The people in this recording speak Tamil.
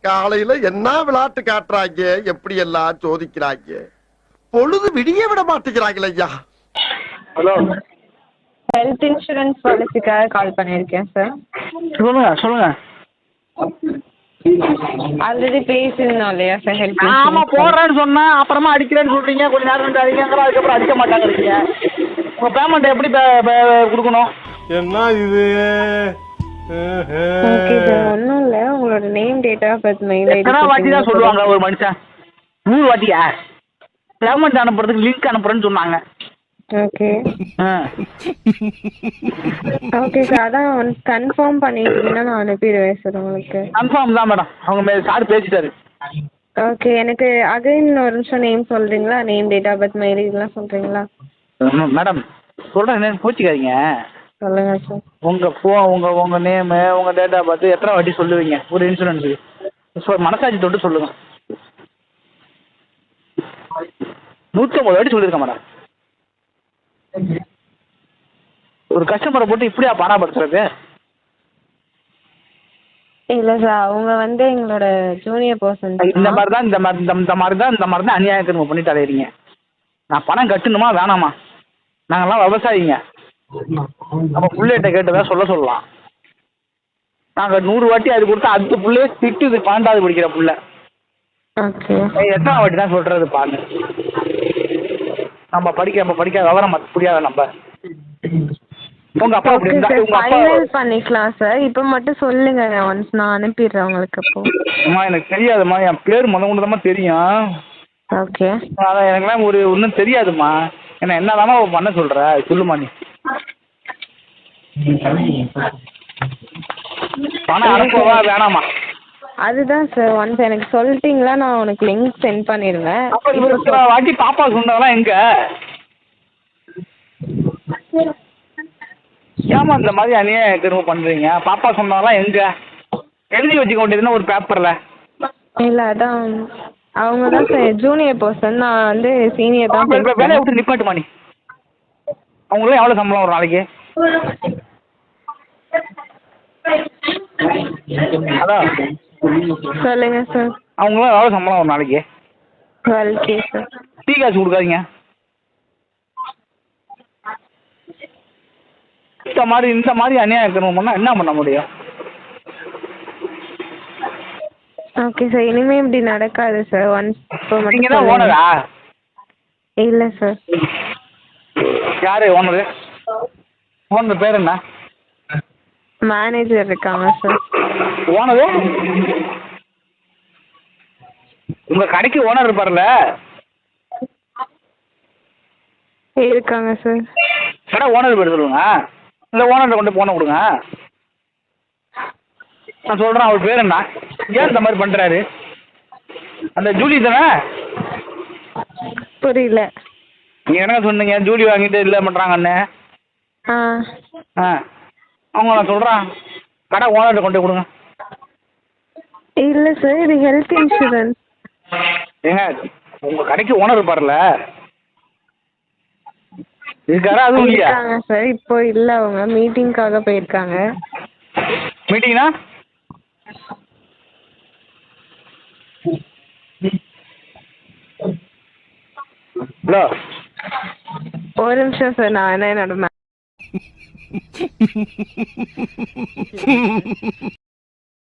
காலையில என்ன விளையாட்டு காட்டுறாங்க, எப்படி எல்லாம் சோதிக்கிறாங்க. பொழுது விடிய விட மாட்டேங்கிறாங்களே ஐயா. ஹலோ, ஹெல்த் இன்சூரன்ஸ் பாலிசிக்காக கால் பண்ணியிருக்கேன் சார். சொல்லுங்க. ஆல்ரெடி பேசியிருந்தோம் இல்லையா சார் ஹெல்த் ஆமா, இன்சூரன்ஸ்? போடுறேன்னு சொன்னா அப்புறமா அடிக்கிறேன்னு சொல்றீங்க. கொஞ்ச நேரம் வந்து அடிக்காங்க, அதுக்கப்புறம் அடிக்க மாட்டாங்க. உங்க பேமெண்ட் எப்படி கொடுக்கணும்? என்ன இது? ஓகே சார், ஒன்றும் இல்லை. உங்களோட name, date of birth, mail ID. எத்தனை வாட்டி தான் சொல்லுவாங்க ஒரு மனுஷன்? 100 வாட்டியா? பேமெண்ட் அனுப்புறதுக்கு லிங்க் அனுப்புறேன்னு சொன்னாங்க. ஓகே ஓகே சார், அதான் கன்ஃபார்ம் பண்ணிட்டீங்கன்னா நான் அனுப்பிடுவேன் சார் உங்களுக்கு. கன்ஃபார்ம் தான் மேடம். அவங்க சார் பேசிட்டாரு. ஓகே, எனக்கு அகைன் ஒரு நிமிஷம் நேம் சொல்கிறீங்களா? Name, date of birth, mail இதெல்லாம் சொல்கிறீங்களா? மேடம் சொல்கிறேன், என்னன்னு கோச்சிக்காதீங்க. சொல்லுங்கள் சார். உங்க நேமு, உங்க டேட் ஆஃப் பர்த் எத்தனை வாட்டி சொல்லுவீங்க ஒரு இன்சூரன்ஸுக்கு? மனசாட்சி தொட்டு சொல்லுங்க. 150 வாட்டி சொல்லியிருக்கேன் மேடம். ஒரு கஸ்டமரை போட்டு இப்படியா பாடாப்படுத்துறது? இல்லை சார், அவங்க வந்து எங்களோட ஜூனியர் பர்சன். இந்த மாதிரி தான் அநியாயத்தை பண்ணிட்டு அலையிறீங்க. நான் பணம் கட்டணுமா வேணாமா? நாங்கள்லாம் விவசாயிங்க. நம்ம புள்ளைகிட்ட கேட்டதா சொல்லலாம். நாங்கள் 100 வாட்டி அது கொடுத்தா அடுத்த புள்ளையே திட்டுது. 12வது படிக்கிற புள்ள. ஓகே, எத்தனை வாட்டி தான் சொல்கிறது பாருங்க. நம்ம படிக்க விவரம் புரியாத நம்ம. உங்க அப்பா அப்படி இருந்தா உங்க அப்பா பண்ணிக்கலாம் சார். இப்போ மட்டும் சொல்லுங்க, ஒன்ஸ் நான் அனுப்பிடுறேன் உங்களுக்கு. அப்போ அம்மா எனக்கு தெரியாதும்மா, என் பேர் முதல்ல தெரியும். ஓகே, அதான் எனக்குலாம் ஒன்றும் தெரியாதும்மா. என்னதாம்மா பண்ண சொல்ற? சொல்லுமா நீ. பணம் அனுப்பவா வேணாமா? அதுதான் சார், ஒன்ஸ் எனக்கு சொல்லிட்டீங்களா நான் உனக்கு லிங்க் சென்ட் பண்ணிடுவேன். அப்போ வாட்டி பாப்பா சொன்னதெல்லாம் எங்க? ஏமா இந்த மாதிரி அநியாயம் திரும்ப பண்றீங்க? பாப்பா சொன்னதெல்லாம் எங்க? எழுதி வச்சுக்க வேண்டியதுன்னா ஒரு பேப்பர்ல. இல்லை, அதான் அவங்க தான் சார் ஜூனியர் பர்சன், நான் வந்து சீனியர் தான். வேலையை விட்டு நிப்பாட்டுமா நீ. அவங்களும் எவ்வளோ சம்பளம் ஒரு நாளைக்கு? அதான் சொல்லுங்க சார். அவங்களும் எவ்வளோ சம்பளம் ஒரு நாளைக்கு? 12K sir. டீ காசு கொடுக்காதீங்க. இந்த மாதிரி அநியாயம் திரும்ப பண்ணால் என்ன பண்ண முடியும்? ஓகே சார், இனிமே இப்படி நடக்காது சார். ஒன்ஸ் நீங்க தான் ஓனரா? இல்லை சார். யாரு ஓனரு? ஓனர் பேர் என்ன? மேனேஜர் இருக்காங்க சார். ஓனரு உங்க கடைக்கு ஓனர் இருப்பார்ல? இருக்காங்க சார். கடை ஓனர் பேர் சொல்லுங்க. இல்லை ஓனர்கிட்ட கொண்டு போன கொடுங்க. நான் சொல்கிறேன், அவர் பேர் என்ன? ஏன் இந்த மாதிரி பண்ணுறாரு? அந்த ஜூலி தானே? புரியல. நீங்கள் என்ன சொன்னீங்க? ஜூலி வாங்கிட்டு இல்லை பண்ணுறாங்கன்னு. ஆ அவங்க நான் சொல்கிறேன், கடை ஓனர்கிட்ட கொண்டு கொடுங்க. இல்லை சார், இது ஹெல்த் இன்சூரன்ஸ். ஏங்க உங்கள் கடைக்கு ஓனர் இருப்பார்ல? இருக்காரா? அதுவும் இல்லையா? இருக்காங்க சார், இப்போ இல்லை, அவங்க மீட்டிங்காக போயிருக்காங்க. மீட்டிங்னா? ஹலோ, ஒரு நிமிஷம் சார், நான் என்னோட